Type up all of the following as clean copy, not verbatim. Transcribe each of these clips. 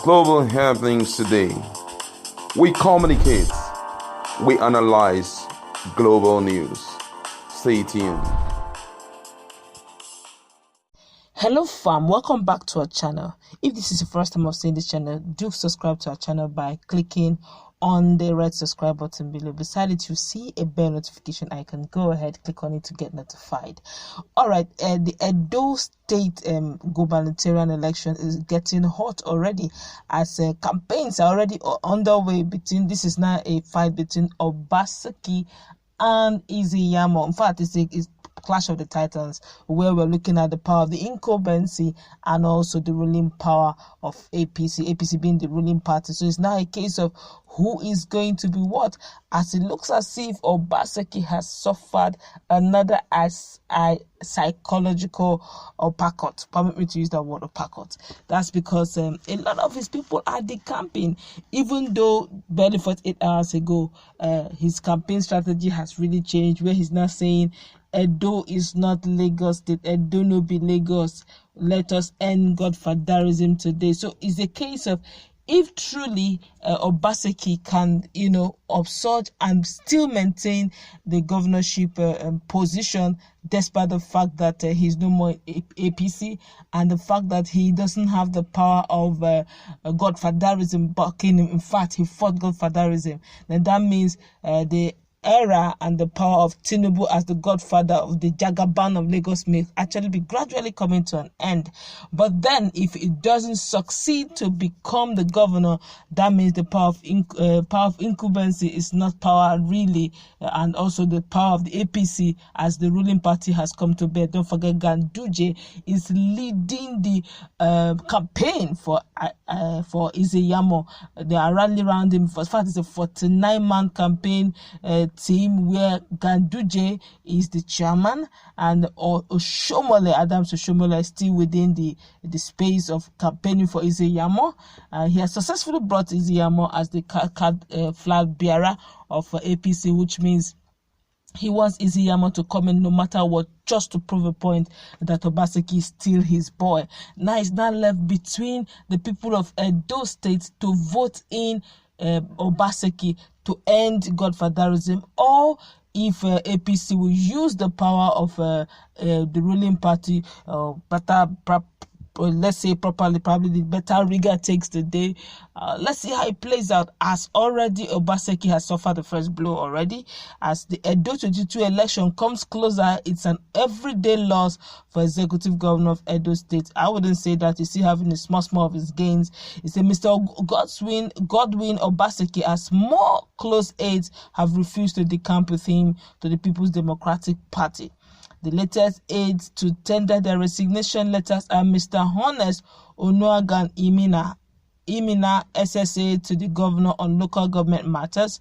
global happenings today. We communicate, we analyze global news. Stay tuned. Hello fam, welcome back to our channel. If this is the first time of seeing this channel, do subscribe to our channel by clicking on the red subscribe button below. Beside it, you see a bell notification icon. Go ahead, click on it to get notified. All right, the Edo State gubernatorial election is getting hot already, as campaigns are already underway. This is now a fight between Obaseki and Iyamu. In fact, it's clash of the titans, where we're looking at the power of the incumbency and also the ruling power of APC being the ruling party. So it's now a case of who is going to be what, as it looks as if Obaseki has suffered another psychological uppercut. Permit me to use that word, uppercut. That's because a lot of his people are decamping, even though barely 48 hours ago his campaign strategy has really changed, where he's now saying Edo is not Lagos State. Edo no be Lagos. Let us end godfatherism today. So it's a case of, if truly Obaseki can, upsurge and still maintain the governorship position, despite the fact that he's no more APC, and the fact that he doesn't have the power of godfatherism backing him. In fact, he fought godfatherism. Then that means the era and the power of Tinubu as the godfather of the Jagaban of Lagos may actually be gradually coming to an end. But then, if it doesn't succeed to become the governor, that means the power of incumbency is not power really, and also the power of the APC as the ruling party has come to bear. Don't forget, Ganduje is leading the campaign for Iyamu. They are rallying around him. In fact, it's a 49-man campaign team where Ganduje is the chairman, and Oshiomole, Oshiomole, is still within the space of campaigning for Iyamu. He has successfully brought Iyamu as the flag bearer of APC, which means he wants Iyamu to come in no matter what, just to prove a point that Obaseki is still his boy. Now it's not left between the people of Edo State to vote in Obaseki to end godfatherism, or if APC will use the power of the ruling party, let's say properly, probably the better rigor takes the day. Let's see how it plays out, as already Obaseki has suffered the first blow already. As the Edo 22 election comes closer, it's an everyday loss for executive governor of Edo State. I wouldn't say that he's still having a small of his gains. It's a Mr. Godwin Obaseki, as more close aides have refused to decamp with him to the People's Democratic Party. The latest aides to tender their resignation letters are Mr. Honest Onuagan Imina SSA to the governor on local government matters,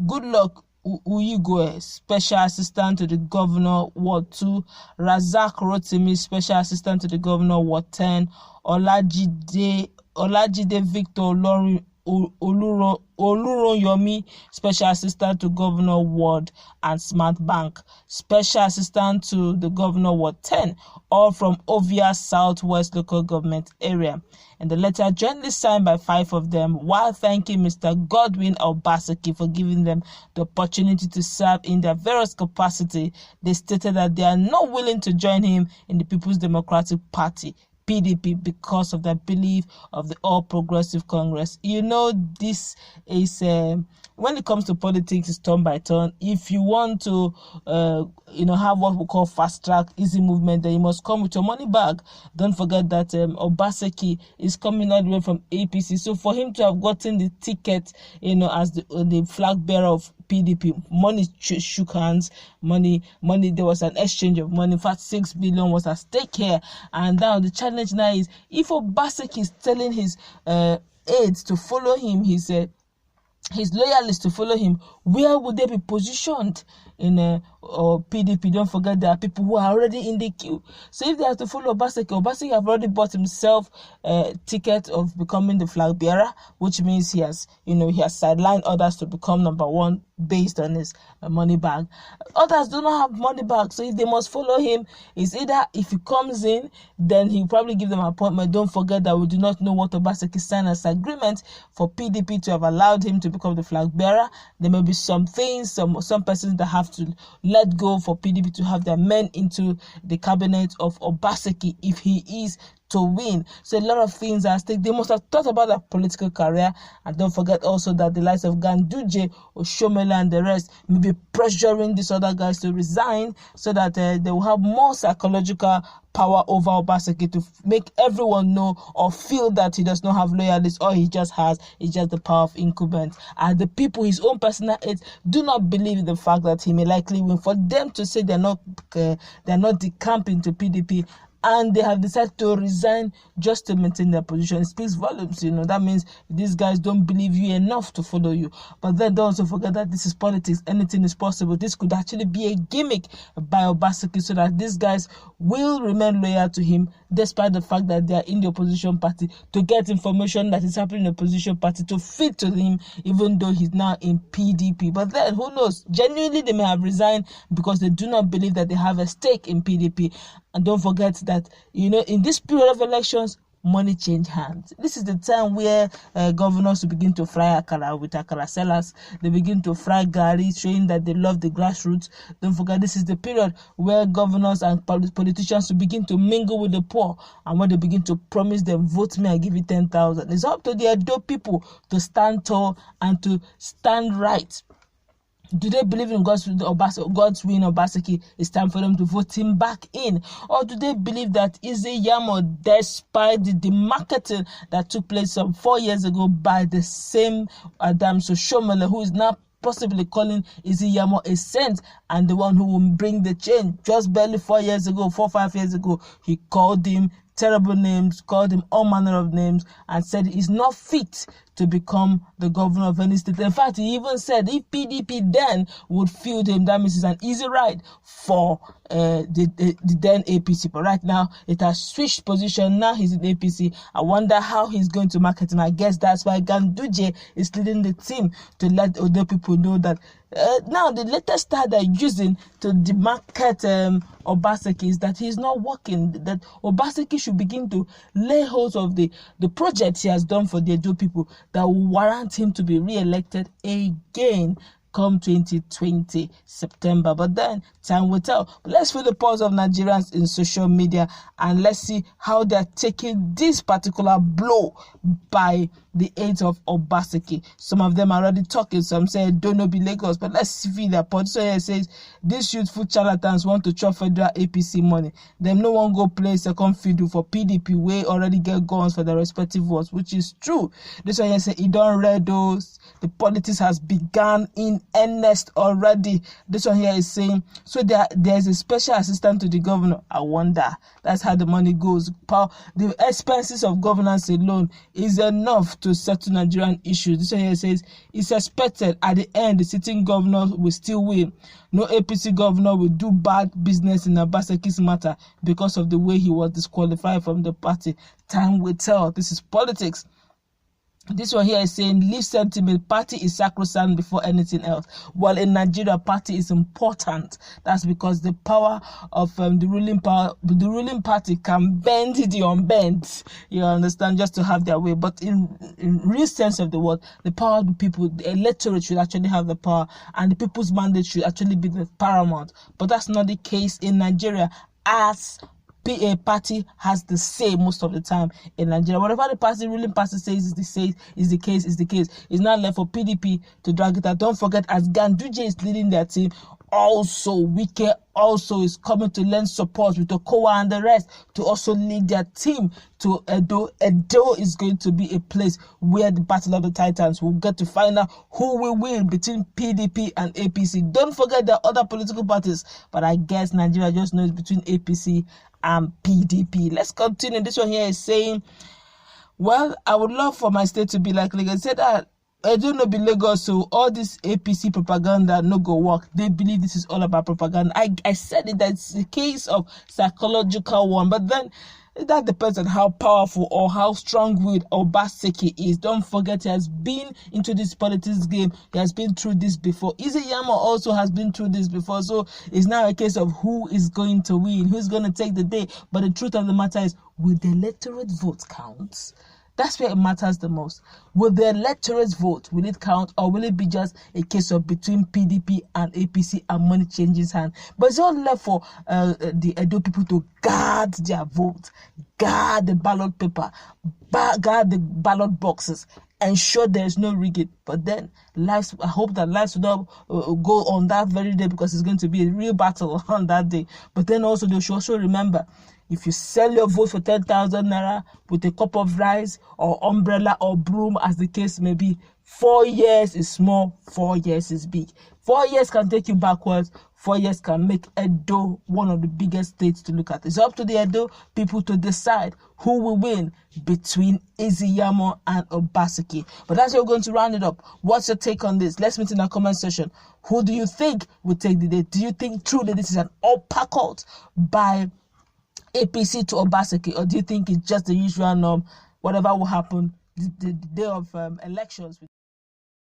Goodluck Uyigwe, Special Assistant to the Governor, Ward 2, Razak Rotimi, Special Assistant to the Governor, Ward 10, Olajide Victor Oluroyomi, Special Assistant to Governor, Ward, and Smart Bank, Special Assistant to the Governor, Ward 10, all from Ovia Southwest Local Government Area. And the letter jointly signed by 5 of them, while thanking Mr. Godwin Obaseki for giving them the opportunity to serve in their various capacity, they stated that they are not willing to join him in the People's Democratic Party, PDP, because of their belief of the All Progressive Congress. This is when it comes to politics, it's turn by turn. If you want to have what we call fast track, easy movement, then you must come with your money bag. Don't forget that Obaseki is coming all the way from APC, so for him to have gotten the ticket as the flag bearer of PDP, money shook hands. Money, there was an exchange of money. In fact, 6 billion was at stake here. And now the challenge now is, if Obaseki is telling his aides to follow him, his loyalists to follow him, where would they be positioned in or PDP? Don't forget there are people who are already in the queue. So if they have to follow Obaseki have already bought himself a ticket of becoming the flag bearer, which means he has sidelined others to become number one based on his money bag. Others do not have money bag, so if they must follow him, it's either if he comes in, then he'll probably give them an appointment. Don't forget that we do not know what Obaseki signed as agreement for PDP to have allowed him to become the flag bearer. There may be some things, some persons that have to let go for PDP to have their men into the cabinet of Obaseki if he is to win. So a lot of things are at stake. They must have thought about their political career, and don't forget also that the likes of Ganduje, Oshiomole and the rest may be pressuring these other guys to resign so that they will have more psychological power over Obaseki to make everyone know or feel that he does not have loyalists. All he just has is just the power of incumbent. And the people, his own personal aides, do not believe in the fact that he may likely win. For them to say they're not decamping to PDP, and they have decided to resign just to maintain their position, it speaks volumes. That means these guys don't believe you enough to follow you. But then don't also forget that this is politics. Anything is possible. This could actually be a gimmick by Obaseki so that these guys will remain loyal to him despite the fact that they are in the opposition party, to get information that is happening in the opposition party to feed to him, even though he's now in PDP. But then who knows? Genuinely, they may have resigned because they do not believe that they have a stake in PDP. And don't forget that, in this period of elections, money change hands. This is the time where governors will begin to fry akara with akara sellers. They begin to fry gari, showing that they love the grassroots. Don't forget, this is the period where governors and politicians will begin to mingle with the poor. And when they begin to promise them, vote me, I give you 10,000. It's up to the adult people to stand tall and to stand right. Do they believe in God's win Obaseki? It's time for them to vote him back in. Or do they believe that Iyamu, despite the marketing that took place some 4 years ago by the same Oshiomole, who is now possibly calling Iyamu a saint and the one who will bring the change? Just barely 4 or 5 years ago, he called him terrible names, called him all manner of names, and said he's not fit to become the governor of any state. In fact, he even said if PDP then would field him, that means it's an easy ride for the then APC. But right now, it has switched position. Now he's in APC. I wonder how he's going to market him. I guess that's why Ganduje is leading the team to let other people know that now the latest style they're using to demarket Obaseki is that he's not working, that Obaseki should begin to lay hold of the projects he has done for the Edo people that will warrant him to be re-elected again come 2020 September. But then time will tell. But let's feel the pulse of Nigerians in social media and let's see how they're taking this particular blow by the aides of Obaseki. Some of them are already talking. Some say don't know be Lagos, but let's see their point. So here it says these youthful charlatans want to chop federal APC money. Them no one go play second fiddle for PDP where already get guns for their respective votes, which is true. This one here say he don't read those. The politics has begun in earnest already. This one here is saying so there's a special assistant to the governor. I wonder. That's how the money goes. The expenses of governance alone is enough to settle Nigerian issues. This one here says it's expected at the end the sitting governor will still win. No APC governor will do bad business in Obaseki's matter because of the way he was disqualified from the party. Time will tell. This is politics. This one here is saying leave sentiment, party is sacrosanct before anything else. Well, in Nigeria, party is important. That's because the power of the ruling party can bend the unbent. You understand, just to have their way. But in real sense of the word, the power of the people, the electorate should actually have the power, and the people's mandate should actually be the paramount. But that's not the case in Nigeria, as a party has the say most of the time in Nigeria. Whatever the ruling party says is the case. It's not left for PDP to drag it out. Don't forget, as Ganduje is leading their team, also Wike also is coming to lend support with Okowa and the rest to also lead their team to Edo. Edo is going to be a place where the battle of the titans will get to find out who will win between PDP and APC. Don't forget there are other political parties, but I guess Nigeria just knows between APC and PDP. Let's continue. This one here is saying, well, I would love for my state to be like Lagos. Said that I don't know, be Lagos, so all this APC propaganda no go work. They believe this is all about propaganda. I said it, that it's a case of psychological one, but then that depends on how powerful or how strong-willed Obaseki is. Don't forget, he has been into this politics game. He has been through this before. Iyamu also has been through this before. So it's now a case of who is going to win, who's going to take the day. But the truth of the matter is, will the electorate vote count? That's where it matters the most. Will the electorate vote, will it count, or will it be just a case of between PDP and APC and money changes hands? But it's all left for the Edo people to guard their vote, guard the ballot paper, guard the ballot boxes, ensure there's no rigging. But then lives, I hope that lives will not go on that very day, because it's going to be a real battle on that day. But then also they should also remember, if you sell your vote for 10,000 naira with a cup of rice or umbrella or broom, as the case may be, 4 years is small, 4 years is big. 4 years can take you backwards. 4 years can make Edo one of the biggest states to look at. It's up to the Edo people to decide who will win between Iyamu and Obaseki. But that's how we're going to round it up. What's your take on this? Let's meet in the comment section. Who do you think will take the day? Do you think truly this is an uppercut by APC to Obaseki, or do you think it's just the usual norm? Whatever will happen the day of elections?